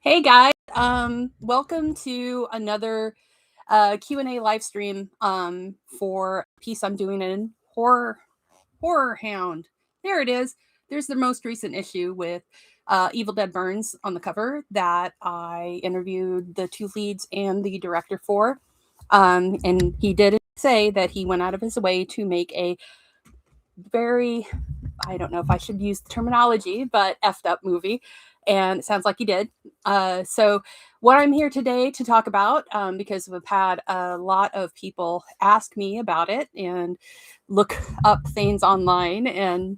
Hey guys, welcome to another Q&A live stream for a piece I'm doing in HorrorHound. There it is. There's the most recent issue with Evil Dead Burns on the cover that I interviewed the two leads and the director for. And he did say that he went out of his way to make a very, I don't know if I should use the terminology, but effed up movie. And it sounds like he did. So, what I'm here today to talk about, because we've had a lot of people ask me about it and look up things online, and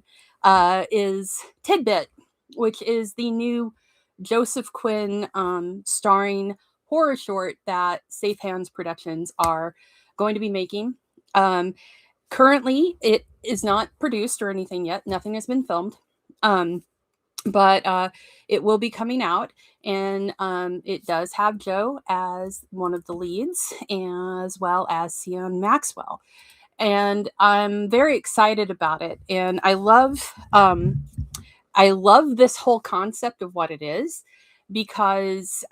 is TidBit, which is the new Joseph Quinn starring horror short that Safe Hands Productions are going to be making. Currently, it is not produced or anything yet. Nothing has been filmed. Um, but it will be coming out, and it does have Joe as one of the leads, as well as Sian Maxwell. And I'm very excited about it. And I love this whole concept of what it is because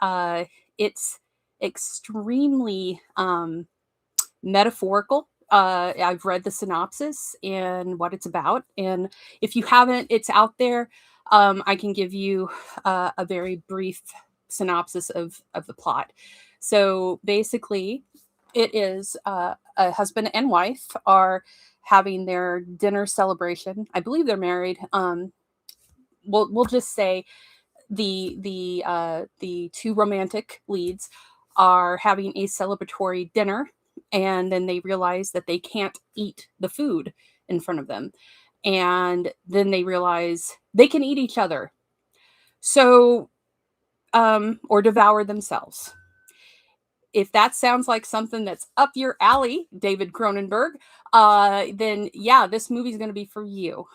it's extremely metaphorical. I've read the synopsis and what it's about. And if you haven't, it's out there. I can give you a very brief synopsis of the plot. So basically, it is a husband and wife are having their dinner celebration. I believe they're married. We'll just say the two romantic leads are having a celebratory dinner, and then they realize that they can't eat the food in front of them, and then they realize they can eat each other, so or devour themselves. If that sounds like something that's up your alley, David Cronenberg, then yeah, this movie is going to be for you.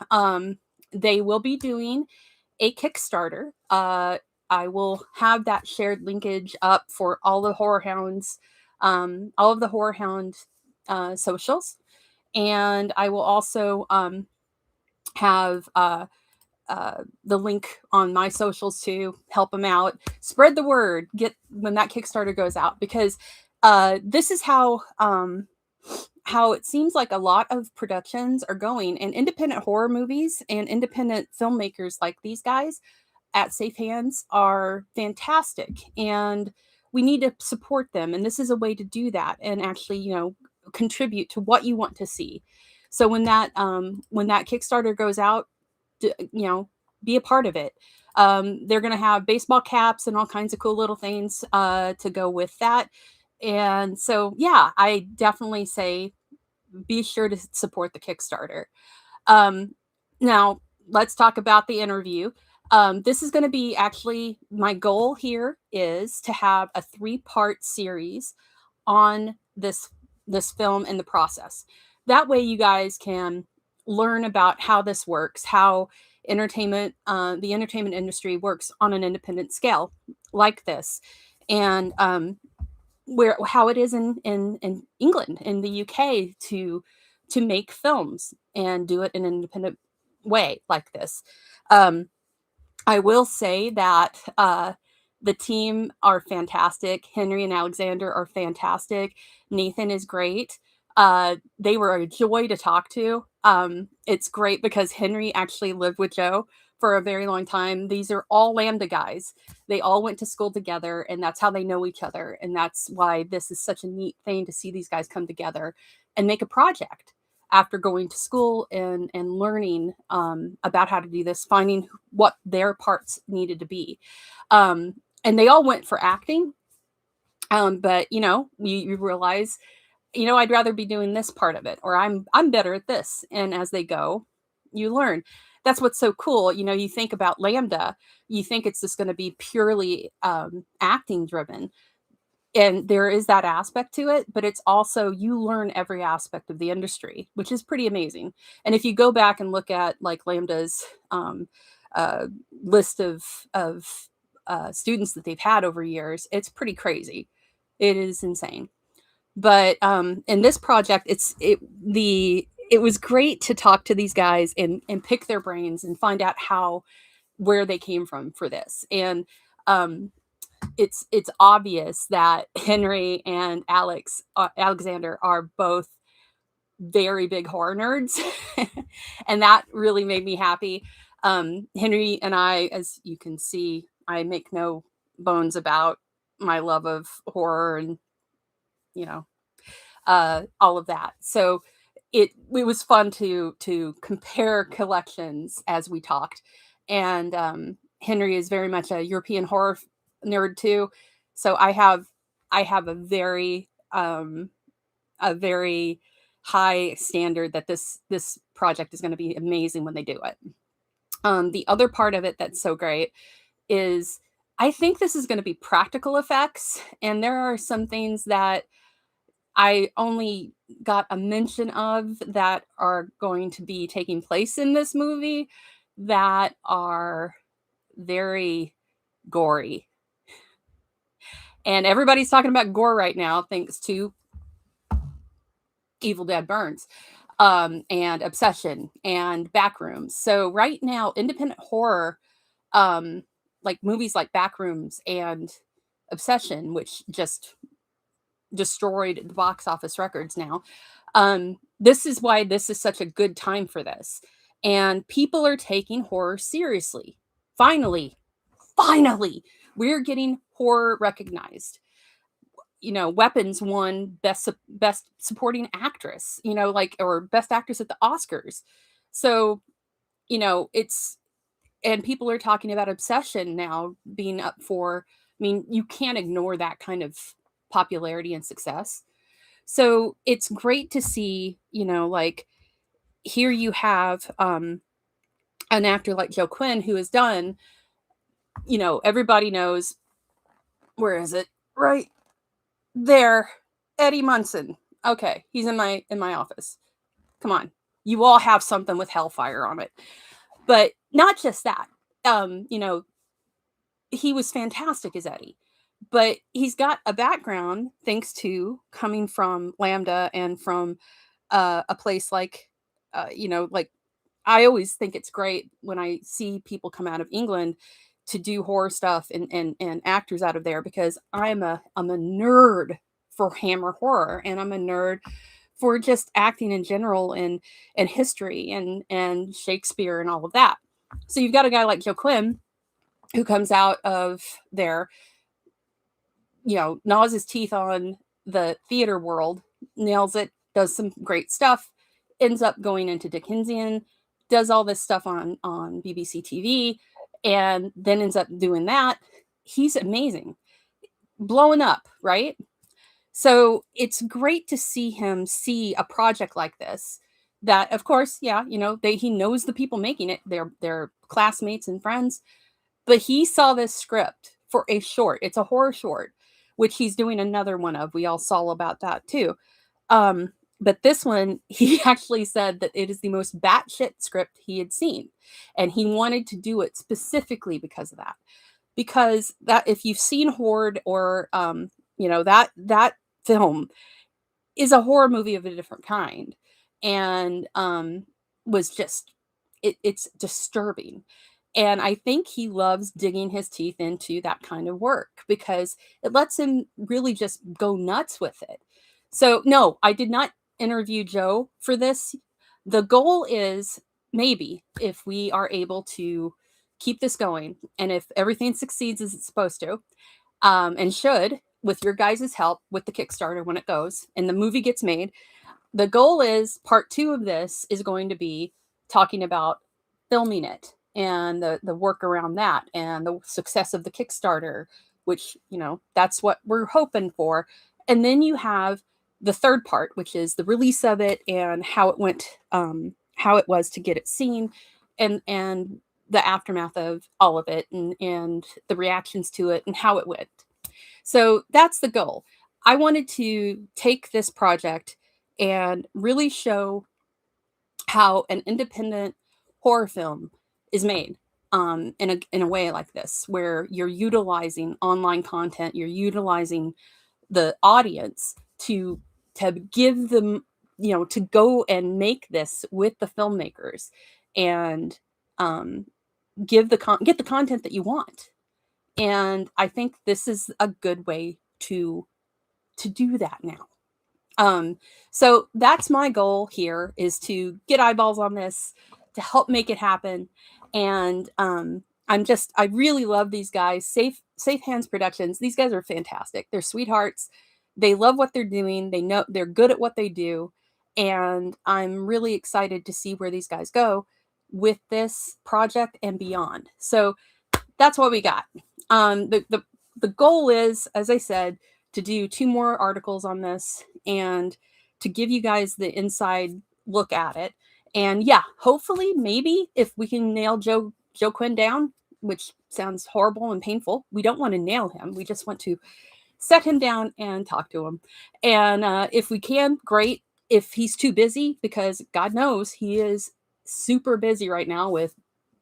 They will be doing a Kickstarter. I will have that shared linkage up for all the Horror Hounds, all of the Horror Hound socials, and I will also have the link on my socials to help them out. Spread the word. Get when that Kickstarter goes out, because this is how it seems like a lot of productions are going, and independent horror movies and independent filmmakers like these guys at Safe Hands are fantastic, and we need to support them. And this is a way to do that and actually, contribute to what you want to see. So when that Kickstarter goes out, be a part of it. They're going to have baseball caps and all kinds of cool little things to go with that. And so, yeah, I definitely say be sure to support the Kickstarter. Um, Now, let's talk about the interview. This is going to be actually my goal here is to have a 3-part series on this film and the process. That way, you guys can learn about how this works, how the entertainment industry works on an independent scale like this, and where how it is in England, in the UK, to make films and do it in an independent way like this. Um, I will say that the team are fantastic. Henry and Alexander are fantastic. Nathan is great. They were a joy to talk to. It's great because Henry actually lived with Joe for a very long time. These are all Lambda guys. They all went to school together, and that's how they know each other. And that's why this is such a neat thing to see these guys come together and make a project after going to school and learning about how to do this, finding what their parts needed to be. And they all went for acting. But you realize, I'd rather be doing this part of it, or I'm better at this. And as they go, you learn. That's what's so cool. You think about Lambda, you think it's just going to be purely acting driven, and there is that aspect to it, but it's also you learn every aspect of the industry, which is pretty amazing. And if you go back and look at like Lambda's uh, list of students that they've had over years, it's pretty crazy. It is insane. But in this project, it was great to talk to these guys and pick their brains and find out where they came from for this. And it's obvious that Henry and Alexander are both very big horror nerds. And that really made me happy. Henry and I, as you can see, I make no bones about my love of horror and, you know, all of that. So it was fun to compare collections as we talked. And Henry is very much a European horror nerd too. So I have a very high standard that this project is going to be amazing when they do it. The other part of it that's so great is I think this is going to be practical effects, and there are some things that I only got a mention of that are going to be taking place in this movie that are very gory. And everybody's talking about gore right now, thanks to Evil Dead Burns, and Obsession and Backrooms. So right now, independent horror, um, like movies like Backrooms and Obsession, which just destroyed the box office records now. This is why this is such a good time for this. And people are taking horror seriously. Finally, finally, we're getting horror recognized. Weapons won best supporting actress, like, or best actress at the Oscars. So, it's, and people are talking about Obsession now being up for, I mean, you can't ignore that kind of popularity and success. So it's great to see, like, here you have an actor like Joe Quinn who has done, everybody knows, where is it? Right there, Eddie Munson. Okay, he's in my office. Come on. You all have something with Hellfire on it. But not just that. He was fantastic as Eddie. But he's got a background thanks to coming from Lambda and from a place like, like, I always think it's great when I see people come out of England to do horror stuff and actors out of there, because I'm a nerd for Hammer horror, and I'm a nerd for just acting in general and history and Shakespeare and all of that. So you've got a guy like Joe Quinn who comes out of there, gnaws his teeth on the theater world, nails it, does some great stuff, ends up going into Dickensian, does all this stuff on BBC TV, and then ends up doing that. He's amazing, blowing up, right? So it's great to see him see a project like this. That, of course, yeah, he knows the people making it. They're classmates and friends, but he saw this script for a short. It's a horror short, which he's doing another one of. We all saw about that too. But this one, he actually said that it is the most batshit script he had seen. And he wanted to do it specifically because of that. Because that, if you've seen Horde or, that film is a horror movie of a different kind. And was just, it's disturbing. And I think he loves digging his teeth into that kind of work because it lets him really just go nuts with it. So, no, I did not interview Joe for this. The goal is, maybe, if we are able to keep this going and if everything succeeds as it's supposed to, and should, with your guys' help with the Kickstarter when it goes and the movie gets made, the goal is part 2 of this is going to be talking about filming it and the work around that and the success of the Kickstarter, which, that's what we're hoping for. And then you have the third part, which is the release of it and how it went, how it was to get it seen, and the aftermath of all of it, and the reactions to it and how it went. So that's the goal. I wanted to take this project and really show how an independent horror film is made, in a way like this, where you're utilizing online content, you're utilizing the audience to give them, to go and make this with the filmmakers and get the content that you want. And I think this is a good way to do that now. So that's my goal here, is to get eyeballs on this, to help make it happen. And I really love these guys. Safe Hands Productions. These guys are fantastic. They're sweethearts. They love what they're doing. They know they're good at what they do. And I'm really excited to see where these guys go with this project and beyond. So that's what we got. The goal is, as I said, to do 2 more articles on this and to give you guys the inside look at it. And yeah, hopefully, maybe if we can nail Joe Quinn down, which sounds horrible and painful. We don't want to nail him. We just want to set him down and talk to him. And if we can, great. If he's too busy, because God knows he is super busy right now with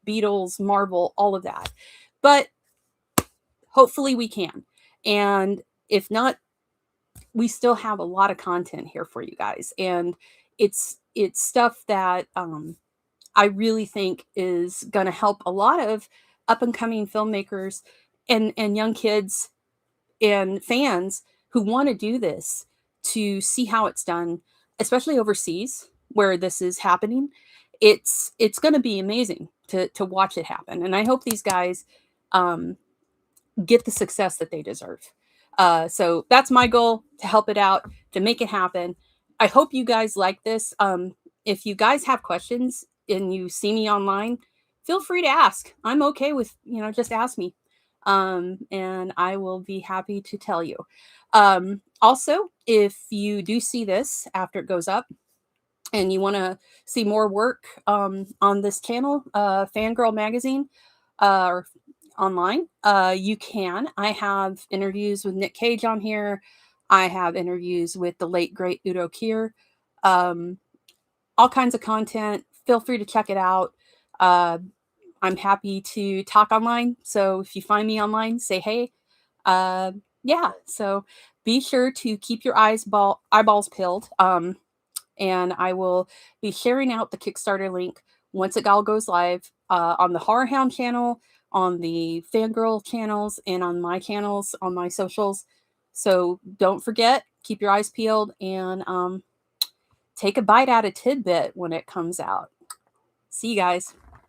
Beatles, Marvel, all of that. But hopefully we can. And if not, we still have a lot of content here for you guys. And it's stuff that I really think is going to help a lot of up and coming filmmakers and young kids and fans who want to do this, to see how it's done, especially overseas where this is happening. It's going to be amazing to watch it happen. And I hope these guys get the success that they deserve. So that's my goal, to help it out, to make it happen. I hope you guys like this. If you guys have questions and you see me online, feel free to ask. I'm okay with, just ask me. And I will be happy to tell you. Also, if you do see this after it goes up and you want to see more work on this channel, Fangirl Magazine, or online, you can. I have interviews with Nick Cage on here. I have interviews with the late great Udo Kier. All kinds of content. Feel free to check it out. I'm happy to talk online. So if you find me online, say hey. Yeah, so be sure to keep your eyeballs peeled. And I will be sharing out the Kickstarter link once it all goes live, on the HorrorHound channel, on the Fangirl channels, and on my channels, on my socials. So don't forget, keep your eyes peeled, and take a bite out of TidBit when it comes out. See you guys.